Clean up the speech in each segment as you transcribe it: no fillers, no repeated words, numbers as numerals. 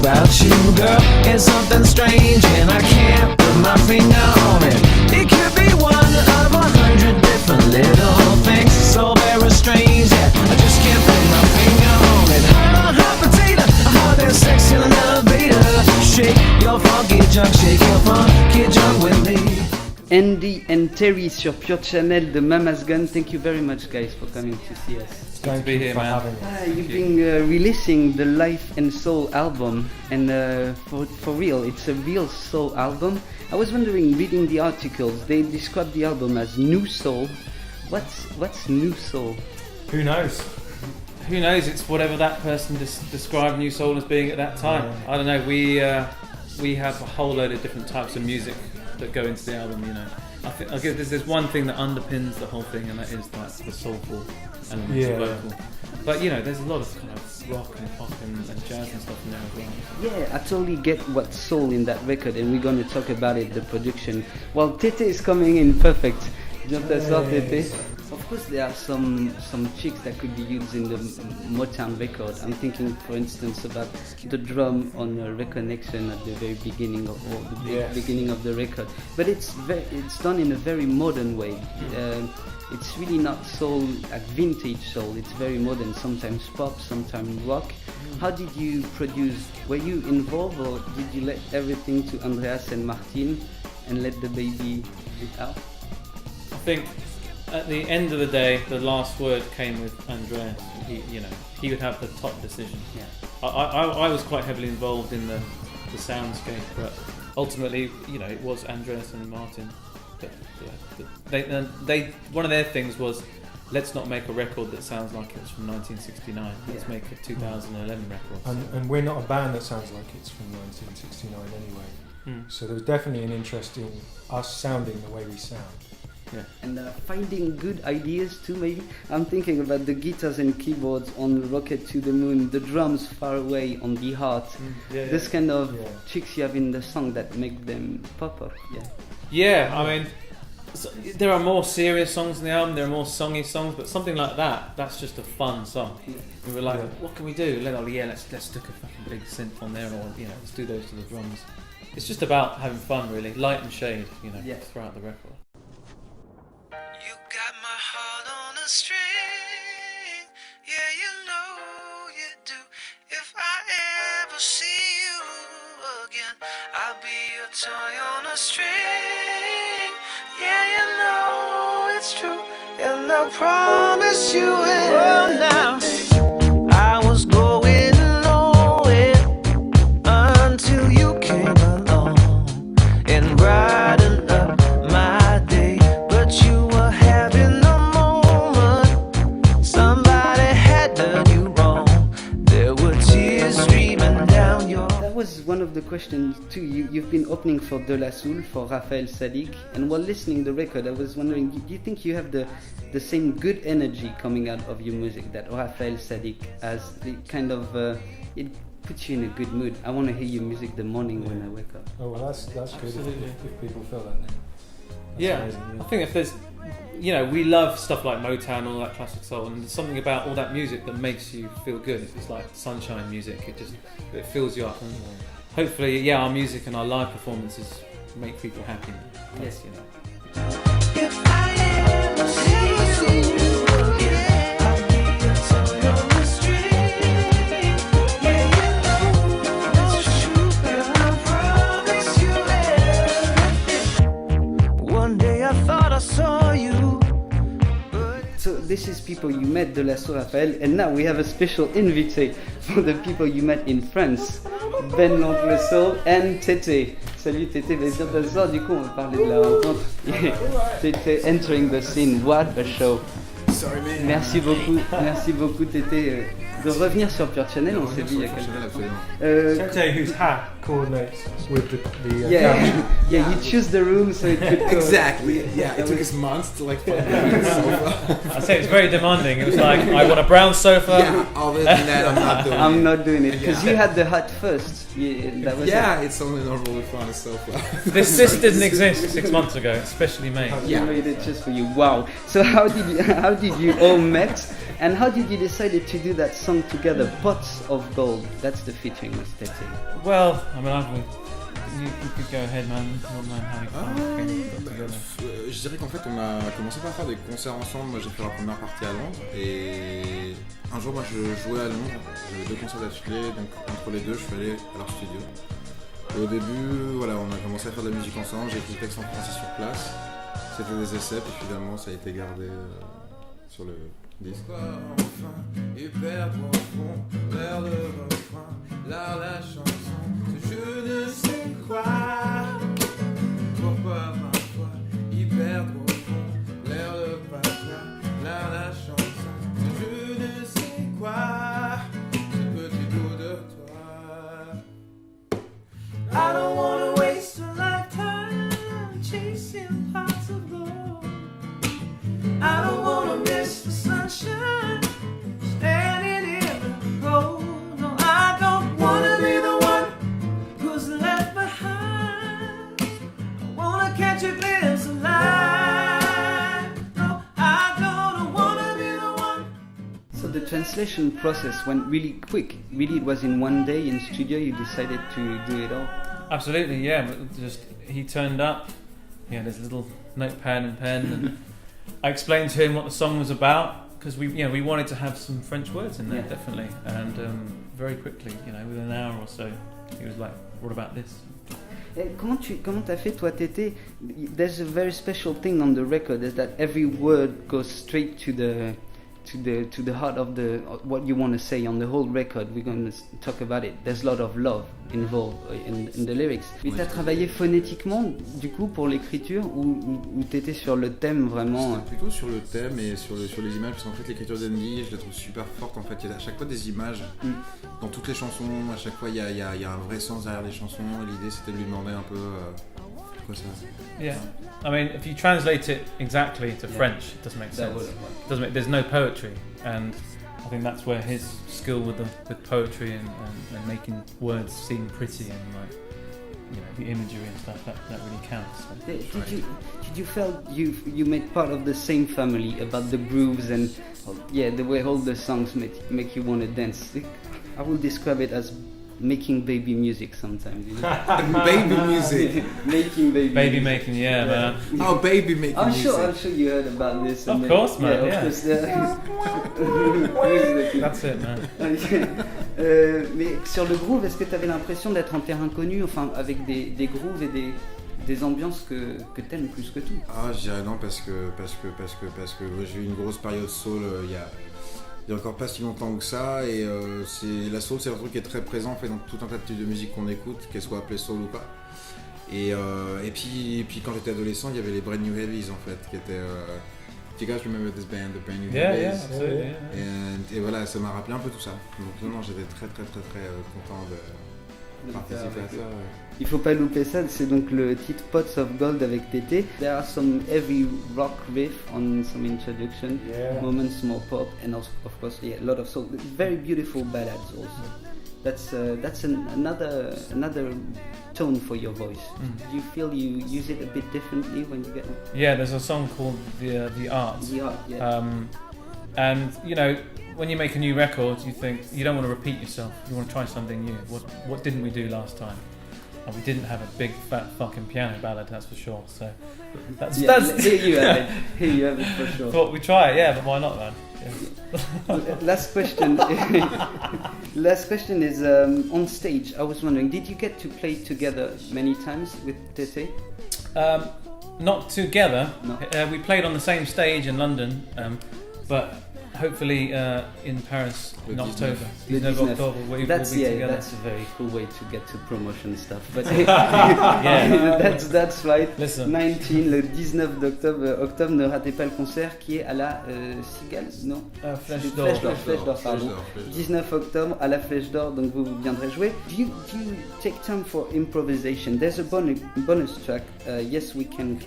about you, girl. It's something strange and I can't put my finger on it. It could be one of 100 different little things, so very strange that I just can't put my finger on it. Hot potato, hot and sex in an elevator. Shake your funky junk with me. Andy and Terry sur Pure Channel de Mama's Gun. Thank you very much, guys, for coming to see us. Good to be here, man. You've been releasing the Life and Soul album, and for real, it's a real soul album. I was wondering, reading the articles, they describe the album as new soul. What's new soul? Who knows? Who knows? It's whatever that person described new soul as being at that time. I don't know. We have a whole load of different types of music that go into the album. You know, I think there's one thing that underpins the whole thing, and that is like the soulful elements of vocal. But you know, there's a lot of kind of rock and pop and jazz and stuff in there as well. Yeah, I totally get what's soul in that record, and we're going to talk about it, the production. Well, Tete is coming in perfect. Just Tete. Of course, there are some chicks that could be used in the Motown record. I'm thinking, for instance, about the drum on Reconnection at the very beginning beginning of the record. But it's done in a very modern way. It's really not soul, like vintage soul. It's very modern. Sometimes pop, sometimes rock. How did you produce? Were you involved, or did you let everything to Andreas and Martin and let the baby get out? I think at the end of the day, the last word came with Andreas. He would have the top decision. Yeah. I was quite heavily involved in the soundscape, but ultimately, it was Andreas and Martin. They one of their things was, let's not make a record that sounds like it's from 1969. Let's make a 2011 record. And we're not a band that sounds like it's from 1969 anyway. So there's definitely an interest in us sounding the way we sound. Yeah. And finding good ideas too, maybe. I'm thinking about the guitars and keyboards on Rocket to the Moon, the drums Far Away on The Heart. This kind of tricks you have in the song that make them pop up. I mean, there are more serious songs in the album, there are more songy songs, but something like that's just a fun song. We were like, what can we do? Let's stick a fucking big synth on there, or let's do those to the drums. It's just about having fun, really, light and shade, throughout the record. You got my heart on a string, yeah, you know you do. If I ever see you again, I'll be your toy on a string, yeah, you know it's true, and I promise you it. Well, now, I was going nowhere until you came along and brightened up my day, but you were having a moment. Somebody had done you wrong. There were tears streaming down your. That was one of the questions too. You've been opening for De La Soul for Raphael Saadiq, and while listening to the record, I was wondering, do you think you have the same good energy coming out of your music that Raphael Saadiq has? The kind of it puts you in a good mood. I want to hear your music the morning when I wake up. Oh well, that's good if people feel that. That's amazing, I think if there's, we love stuff like Motown and all that classic soul, and there's something about all that music that makes you feel good. It's like sunshine music. It fills you up, and hopefully, our music and our live performances make people happy. Yes, If I ever see you again, I'll be your toy on the string. Yeah, you know it's true, and I promise you everything. One day I thought I saw you. So this is people you met, De La Soul, Raphaël, and now we have a special invité for the people you met in France, Ben l'Oncle Soul and Tete. Salut Tete, bien sûr de ça, du coup on va parler de la rencontre. Tete entering the scene, what a show. Sorry, man. Merci beaucoup Tete de revenir sur Pure Channel, on s'est dit il y a quelques temps. Tete, whose hat coordinates with the you choose the room so it could go. Exactly. It took us months to find the sofa. I'd say it's very demanding. It was like, I want a brown sofa. Yeah, other than that, I'm not doing it. Because you had the hat first. It's only normal to find a sofa. This didn't exist 6 months ago, especially made. You made it just for you. Wow. So how did you all met, And how did you decide to do that song together, Pots of Gold? That's the featuring with Tete. Well, I mean, you could go ahead, man. What man, how you got together? Je dirais qu'en fait, on a commencé par faire des concerts ensemble. Moi, j'ai fait la première partie à Londres. Et un jour, moi, je jouais à Londres. J'avais 2 concerts d'affilée. Donc, entre les deux, je suis allé à leur studio. Et au début, voilà, on a commencé à faire de la musique ensemble. J'ai écrit le texte en français sur place. C'était des essais. Puis finalement, ça a été gardé sur le disque. Enfin, hyper profond, vers le refrain, là la chanson, je ne sais quoi. Pourquoi parfois, hyper profond, vers le patois, là la chanson, je ne sais quoi. Ce petit bout de toi. I don't wanna waste a lifetime chasing pots of gold. I don't wanna miss the sunshine, standing in the cold. No, I don't wanna be the one who's left behind. I wanna catch a glimpse of life. No, I don't wanna be the one. So the translation process went really quick. Really, it was in one day in studio you decided to do it all? Absolutely, yeah. But just he turned up. He had his little notepad and pen, and I explained to him what the song was about because we wanted to have some French words in there, definitely. And very quickly, within an hour or so, he was like, "What about this?" Comment t'as fait toi, Tété? There's a very special thing on the record, is that every word goes straight to the heart of what you want to say on the whole record. We're going to talk about it. There's a lot of love involved in the lyrics. Mais t'as travaillé phonétiquement du coup pour l'écriture ou t'étais sur le thème vraiment? C'était plutôt sur le thème et sur les images, parce qu'en fait l'écriture d'Andy, je la trouve super forte en fait. Il y a à chaque fois des images dans toutes les chansons. À chaque fois il y a un vrai sens derrière les chansons. Et l'idée c'était de lui demander un peu quoi ça. Yeah, I mean, if you translate it exactly to French, it doesn't make sense. There's no poetry, and I think that's where his skill with poetry and making words seem pretty and the imagery and stuff that really counts. Did you felt you made part of the same family about the grooves and the way all the songs make you want to dance? I will describe it as making baby music sometimes. Baby music. Making baby music. Making, yeah, man. Oh, baby making music. I'm sure you heard about this. Of course, man. Yeah. That's it, man. Mais sur le groove, est-ce que tu avais l'impression d'être en terrain connu, enfin avec des grooves et des ambiances que t'aimes plus que tout? Ah, je dirais non parce que j'ai eu une grosse période soul il y a encore pas si longtemps que ça, et la soul c'est un truc qui est très présent en fait dans tout un tas de types de musique qu'on écoute, qu'elle soit appelée soul ou pas. Et puis quand j'étais adolescent, il y avait les Brand New Heavies en fait, qui étaient. Do you guys remember this band, the Brand New Heavies? Yeah, absolutely. Yeah. Et voilà, ça m'a rappelé un peu tout ça. Donc non, j'étais très content de participer à ça. Ouais. Il faut pas louper ça, c'est donc le titre Pots of Gold avec Tété. There are some heavy rock riff on some introduction, moments more pop, and also, of course, a lot of soul. Very beautiful ballads also. That's another tone for your voice. Do you feel you use it a bit differently when you get? Yeah, there's a song called The Art. The Art, yeah. And when you make a new record, you think you don't want to repeat yourself. You want to try something new. What didn't we do last time? And we didn't have a big fat fucking piano ballad, that's for sure. So that's here you have it for sure. Thought we try it, yeah, but why not, man? Yeah. Last question. Last question is on stage. I was wondering, did you get to play together many times with Tete? Not together. No. We played on the same stage in London, but hopefully in Paris in October. 19 October, we will be together. That's a very cool way to get to promotion stuff. But yeah, that's right. Listen. 19, le 19 octobre, ne ratez pas le concert qui est à la Cigale, non Flèche d'Or, pardon. 19 octobre à la Flèche d'Or, donc vous viendrez jouer. Do you take time for improvisation? There's a bonus track, Yes We Can.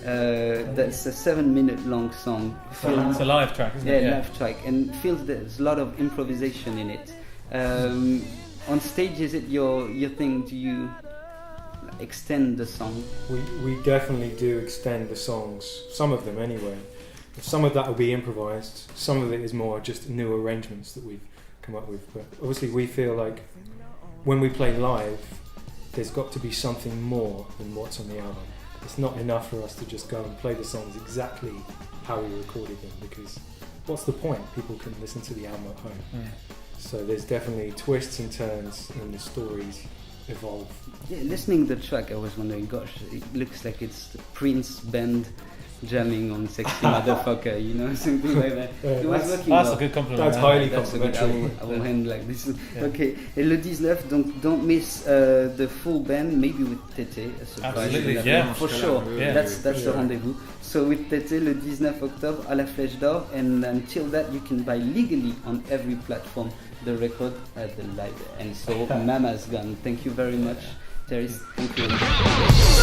That's a 7-minute long song. It's a live track, isn't it? Yeah, live track, and feels there's a lot of improvisation in it. On stage, is it your thing? Do you extend the song? We definitely do extend the songs, some of them anyway. Some of that will be improvised. Some of it is more just new arrangements that we've come up with. But obviously, we feel like when we play live, there's got to be something more than what's on the album. It's not enough for us to just go and play the songs exactly how we recorded them, because what's the point? People can listen to the album at home. Yeah. So there's definitely twists and turns, and the stories evolve. Yeah, listening to the track, I was wondering, gosh, it looks like it's the Prince band jamming on Sexy Motherfucker, you know, something like that. It was working That's well. a good compliment. That's highly That's a good, complimentary. I will hand like this. Yeah. Okay, et le 19, donc don't miss the full band, maybe with Tété, a surprise. Absolutely, yeah. For sure. Yeah. That's the rendezvous. So with Tété, le 19 octobre à la Flèche d'Or, and until that, you can buy legally on every platform the record at the library. And so Mama's gone. Thank you very much, Terry. Thank you.